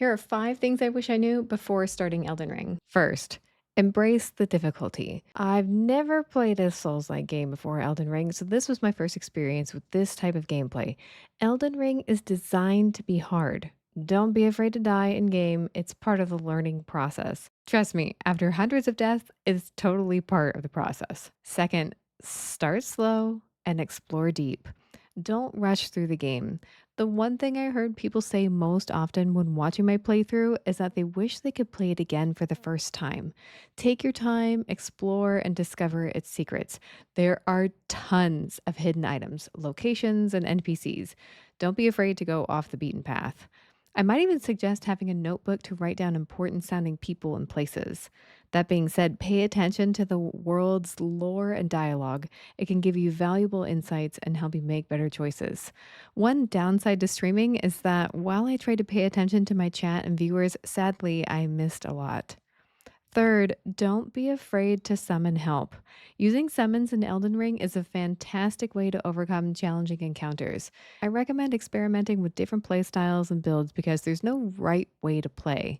Here are 5 things I wish I knew before starting Elden Ring. First, embrace the difficulty. I've never played a Souls-like game before Elden Ring, so this was my first experience with this type of gameplay. Elden Ring is designed to be hard. Don't be afraid to die in game. It's part of the learning process. Trust me, after hundreds of deaths, it's totally part of the process. Second, start slow and explore deep. Don't rush through the game. The one thing I heard people say most often when watching my playthrough is that they wish they could play it again for the first time. Take your time, explore, and discover its secrets. There are tons of hidden items, locations, and NPCs. Don't be afraid to go off the beaten path. I might even suggest having a notebook to write down important sounding people and places. That being said, pay attention to the world's lore and dialogue. It can give you valuable insights and help you make better choices. One downside to streaming is that while I try to pay attention to my chat and viewers, sadly, I missed a lot. Third, don't be afraid to summon help. Using summons in Elden Ring is a fantastic way to overcome challenging encounters. I recommend experimenting with different playstyles and builds because there's no right way to play.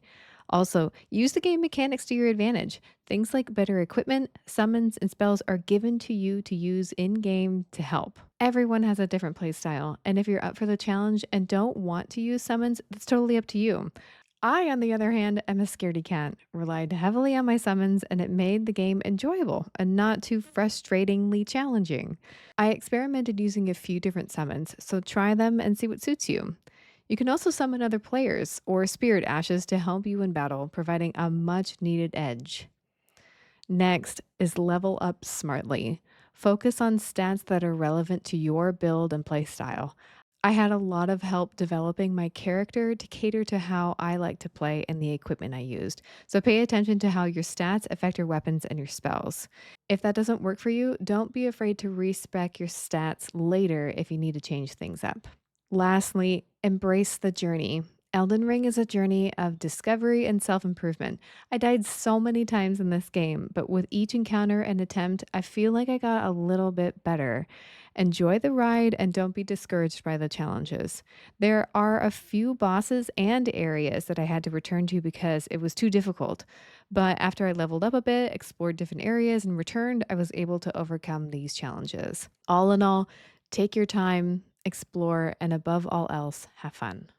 Also, use the game mechanics to your advantage. Things like better equipment, summons, and spells are given to you to use in game to help. Everyone has a different playstyle, and if you're up for the challenge and don't want to use summons, that's totally up to you. I, on the other hand, am a scaredy cat, relied heavily on my summons, and it made the game enjoyable and not too frustratingly challenging. I experimented using a few different summons, so try them and see what suits you. You can also summon other players or spirit ashes to help you in battle, providing a much needed edge. Next is level up smartly. Focus on stats that are relevant to your build and playstyle. I had a lot of help developing my character to cater to how I like to play and the equipment I used. So pay attention to how your stats affect your weapons and your spells. If that doesn't work for you, don't be afraid to respec your stats later if you need to change things up. Lastly, embrace the journey. Elden Ring is a journey of discovery and self improvement. I died so many times in this game, but with each encounter and attempt, I feel like I got a little bit better. Enjoy the ride and don't be discouraged by the challenges. There are a few bosses and areas that I had to return to because it was too difficult. But after I leveled up a bit, explored different areas, and returned, I was able to overcome these challenges. All in all, take your time, explore, and above all else, have fun.